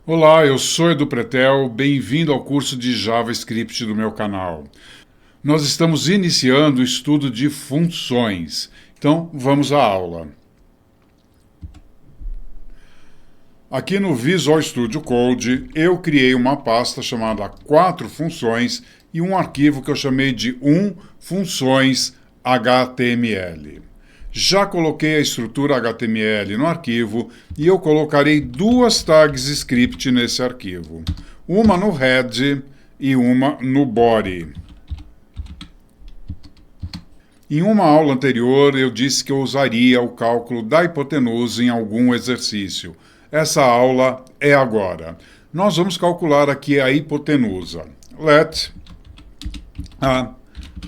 Olá, eu sou Edu Pretel, bem-vindo ao curso de JavaScript do meu canal. Nós estamos iniciando o estudo de funções, então vamos à aula. Aqui no Visual Studio Code, eu criei uma pasta chamada 4 funções e um arquivo que eu chamei de 1 funções HTML. Já coloquei a estrutura HTML no arquivo e eu colocarei 2 tags script nesse arquivo. Uma no head e uma no body. Em uma aula anterior eu disse que eu usaria o cálculo da hipotenusa em algum exercício. Essa aula é agora. Nós vamos calcular aqui a hipotenusa. Let A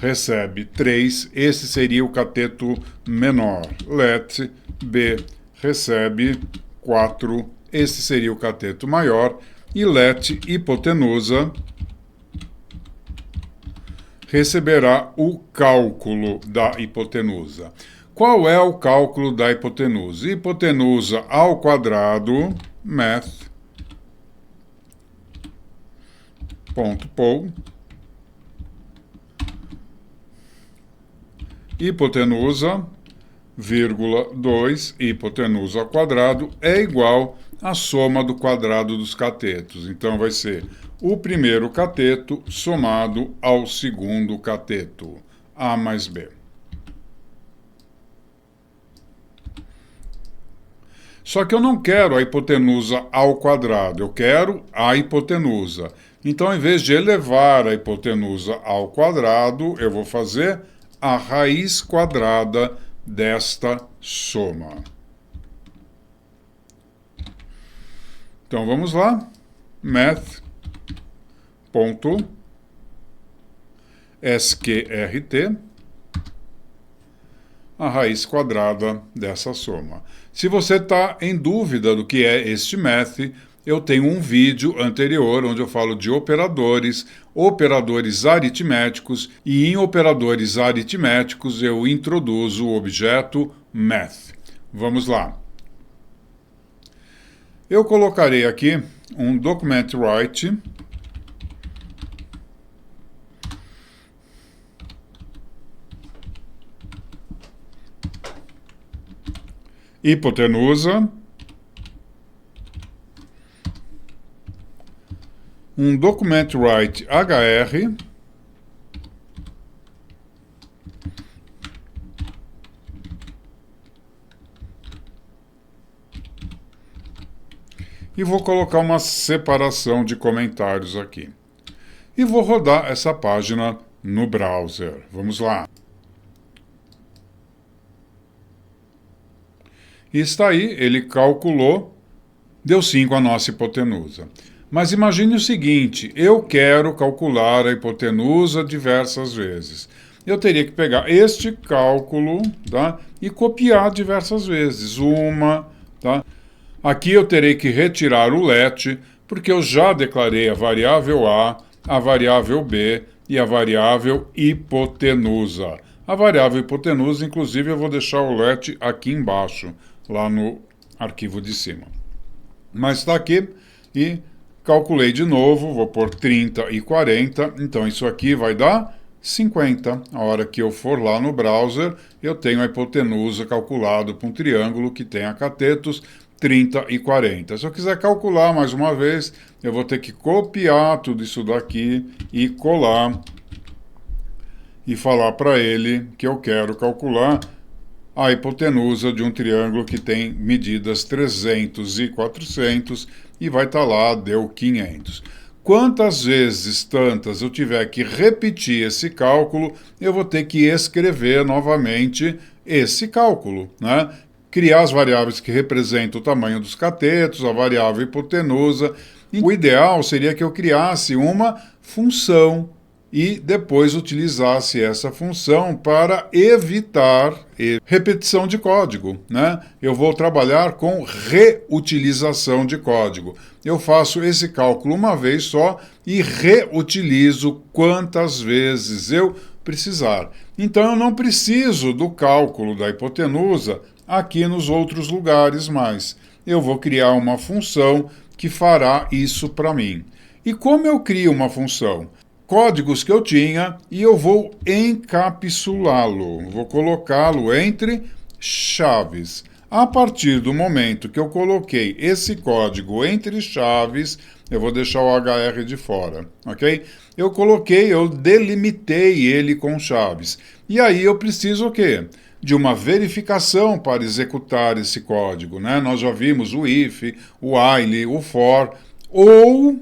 recebe 3, esse seria o cateto menor. Let B recebe 4, esse seria o cateto maior. E let hipotenusa receberá o cálculo da hipotenusa. Qual é o cálculo da hipotenusa? Hipotenusa ao quadrado, math.poll, hipotenusa, vírgula 2, hipotenusa ao quadrado, é igual à soma do quadrado dos catetos. Então, vai ser o primeiro cateto somado ao segundo cateto, A mais B. Só que eu não quero a hipotenusa ao quadrado, eu quero a hipotenusa. Então, em vez de elevar a hipotenusa ao quadrado, eu vou fazer a raiz quadrada desta soma. Então, vamos lá. Math.sqrt, a raiz quadrada dessa soma. Se você está em dúvida do que é este math, eu tenho um vídeo anterior onde eu falo de operadores, operadores aritméticos, e em operadores aritméticos eu introduzo o objeto math. Vamos lá. Eu colocarei aqui um documentWrite hipotenusa, um documentWrite hr, e vou colocar uma separação de comentários aqui. E vou rodar essa página no browser. Vamos lá. E está aí, ele calculou, deu 5 a nossa hipotenusa. Mas imagine o seguinte, eu quero calcular a hipotenusa diversas vezes. Eu teria que pegar este cálculo, tá, e copiar diversas vezes. Tá? Aqui eu terei que retirar o let, porque eu já declarei a variável a variável b e a variável hipotenusa. A variável hipotenusa, inclusive, eu vou deixar o let aqui embaixo, lá no arquivo de cima. Mas está aqui e calculei de novo, vou pôr 30 e 40, então isso aqui vai dar 50. A hora que eu for lá no browser, eu tenho a hipotenusa calculada para um triângulo que tenha catetos 30 e 40. Se eu quiser calcular mais uma vez, eu vou ter que copiar tudo isso daqui e colar e falar para ele que eu quero calcular a hipotenusa de um triângulo que tem medidas 300 e 400 e vai estar lá, deu 500. Quantas vezes tantas eu tiver que repetir esse cálculo, eu vou ter que escrever novamente esse cálculo, né? Criar as variáveis que representam o tamanho dos catetos, a variável hipotenusa. O ideal seria que eu criasse uma função e depois utilizasse essa função para evitar repetição de código, né? Eu vou trabalhar com reutilização de código. Eu faço esse cálculo uma vez só e reutilizo quantas vezes eu precisar. Então eu não preciso do cálculo da hipotenusa aqui nos outros lugares mais. Eu vou criar uma função que fará isso para mim. E como eu crio uma função? Códigos que eu tinha e eu vou encapsulá-lo, vou colocá-lo entre chaves. A partir do momento que eu coloquei esse código entre chaves, eu vou deixar o HR de fora, ok? Eu delimitei ele com chaves. E aí eu preciso o quê? De uma verificação para executar esse código, né? Nós já vimos o if, o while, o for, ou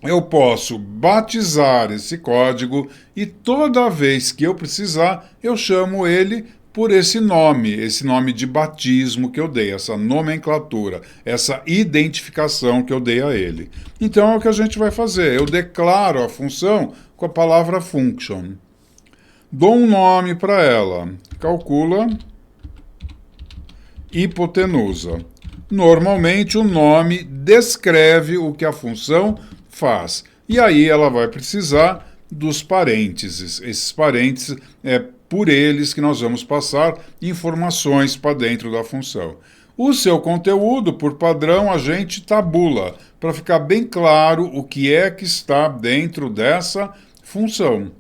eu posso batizar esse código e toda vez que eu precisar, eu chamo ele por esse nome de batismo que eu dei, essa nomenclatura, essa identificação que eu dei a ele. Então é o que a gente vai fazer. Eu declaro a função com a palavra function. Dou um nome para ela. Calcula hipotenusa. Normalmente o nome descreve o que a função faz. E aí ela vai precisar dos parênteses. Esses parênteses é por eles que nós vamos passar informações para dentro da função. O seu conteúdo, por padrão, a gente tabula, para ficar bem claro o que é que está dentro dessa função.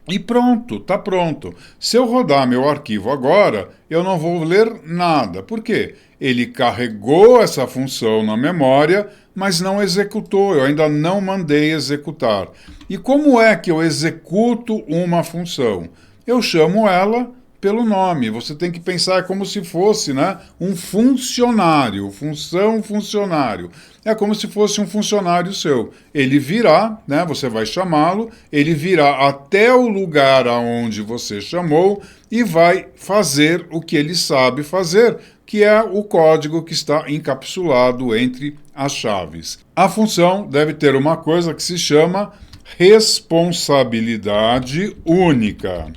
E pronto, está pronto. Se eu rodar meu arquivo agora, eu não vou ler nada. Por quê? Ele carregou essa função na memória, mas não executou, eu ainda não mandei executar. E como é que eu executo uma função? Eu chamo ela pelo nome. Você tem que pensar como se fosse, né, um funcionário, funcionário. É como se fosse um funcionário seu. Ele virá, né, você vai chamá-lo, ele virá até o lugar aonde você chamou e vai fazer o que ele sabe fazer, que é o código que está encapsulado entre as chaves. A função deve ter uma coisa que se chama responsabilidade única.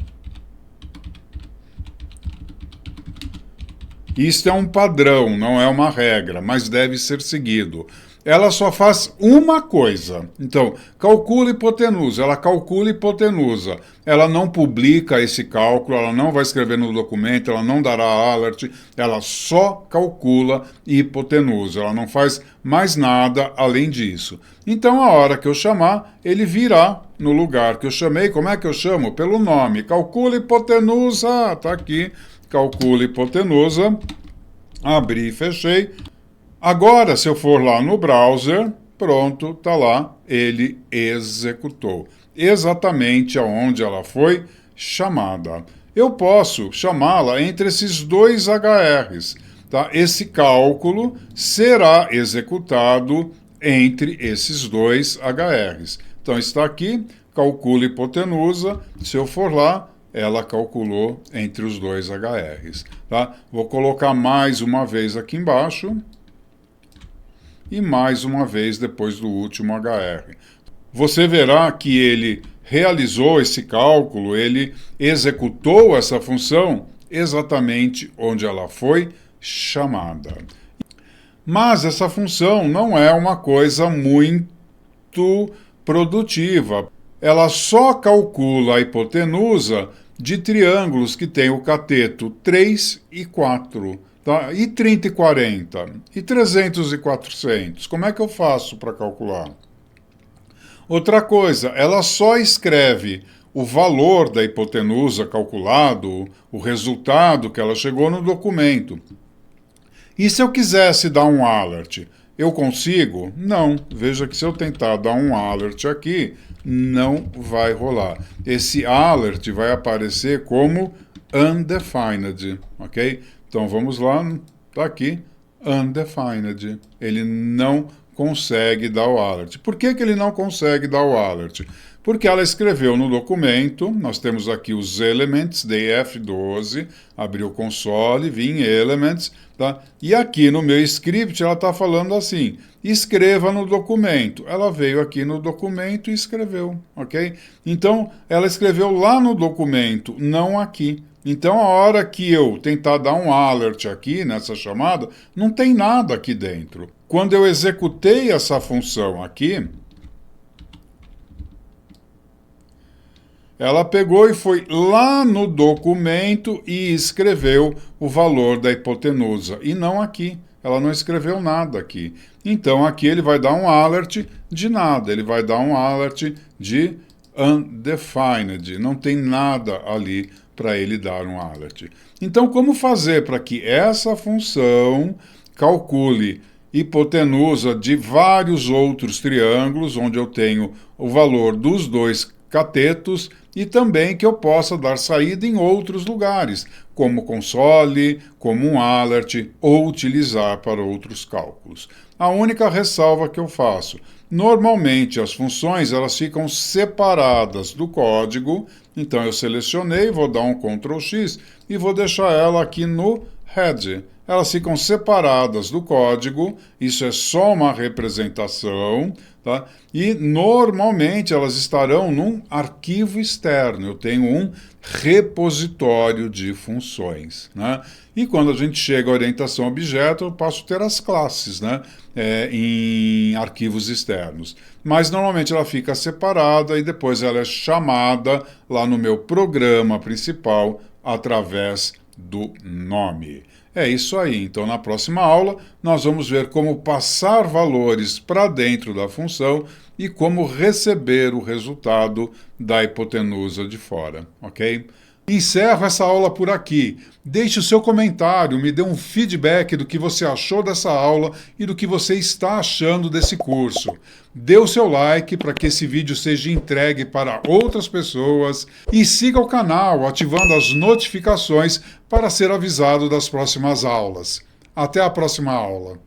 Isto é um padrão, não é uma regra, mas deve ser seguido. Ela só faz uma coisa. Então, calcula hipotenusa. Ela calcula hipotenusa. Ela não publica esse cálculo, ela não vai escrever no documento, ela não dará alert, ela só calcula hipotenusa. Ela não faz mais nada além disso. Então, a hora que eu chamar, ele virá no lugar que eu chamei. Como é que eu chamo? Pelo nome. Calcula hipotenusa. Está aqui. Calcula hipotenusa. Abri e fechei. Agora, se eu for lá no browser, pronto, está lá, ele executou. Exatamente aonde ela foi chamada. Eu posso chamá-la entre esses dois HRs. Tá? Esse cálculo será executado entre esses dois HRs. Então está aqui, calcula hipotenusa. Se eu for lá, ela calculou entre os dois HRs. Tá? Vou colocar mais uma vez aqui embaixo. E mais uma vez depois do último HR. Você verá que ele realizou esse cálculo, ele executou essa função exatamente onde ela foi chamada. Mas essa função não é uma coisa muito produtiva. Ela só calcula a hipotenusa de triângulos que têm o cateto 3 e 4. Tá? E 30 e 40? E 300 e 400? Como é que eu faço para calcular? Outra coisa, ela só escreve o valor da hipotenusa calculado, o resultado que ela chegou no documento. E se eu quisesse dar um alert, eu consigo? Não. Veja que se eu tentar dar um alert aqui, não vai rolar. Esse alert vai aparecer como undefined, ok? Então vamos lá, está aqui, undefined. Ele não consegue dar o alert. Por que ele não consegue dar o alert? Porque ela escreveu no documento, nós temos aqui os elements, df12, abriu o console, vim elements, tá? E aqui no meu script ela está falando assim, escreva no documento. Ela veio aqui no documento e escreveu, ok? Então, ela escreveu lá no documento, não aqui. Então, a hora que eu tentar dar um alert aqui nessa chamada, não tem nada aqui dentro. Quando eu executei essa função aqui, ela pegou e foi lá no documento e escreveu o valor da hipotenusa, e não aqui. Ela não escreveu nada aqui. Então aqui ele vai dar um alert de nada, ele vai dar um alert de undefined, não tem nada ali para ele dar um alert. Então, como fazer para que essa função calcule hipotenusa de vários outros triângulos, onde eu tenho o valor dos dois catetos, e também que eu possa dar saída em outros lugares, como console, como um alert, ou utilizar para outros cálculos. A única ressalva que eu faço: normalmente as funções elas ficam separadas do código, então eu selecionei, vou dar um Ctrl X e vou deixar ela aqui no head. Elas ficam separadas do código, isso é só uma representação, tá? E normalmente elas estarão num arquivo externo, eu tenho um repositório de funções, né? E quando a gente chega à orientação a objeto, eu passo a ter as classes, né? Em arquivos externos. Mas normalmente ela fica separada e depois ela é chamada lá no meu programa principal através do nome. É isso aí. Então, na próxima aula, nós vamos ver como passar valores para dentro da função e como receber o resultado da hipotenusa de fora, ok? Encerro essa aula por aqui. Deixe o seu comentário, me dê um feedback do que você achou dessa aula e do que você está achando desse curso. Dê o seu like para que esse vídeo seja entregue para outras pessoas e siga o canal ativando as notificações para ser avisado das próximas aulas. Até a próxima aula.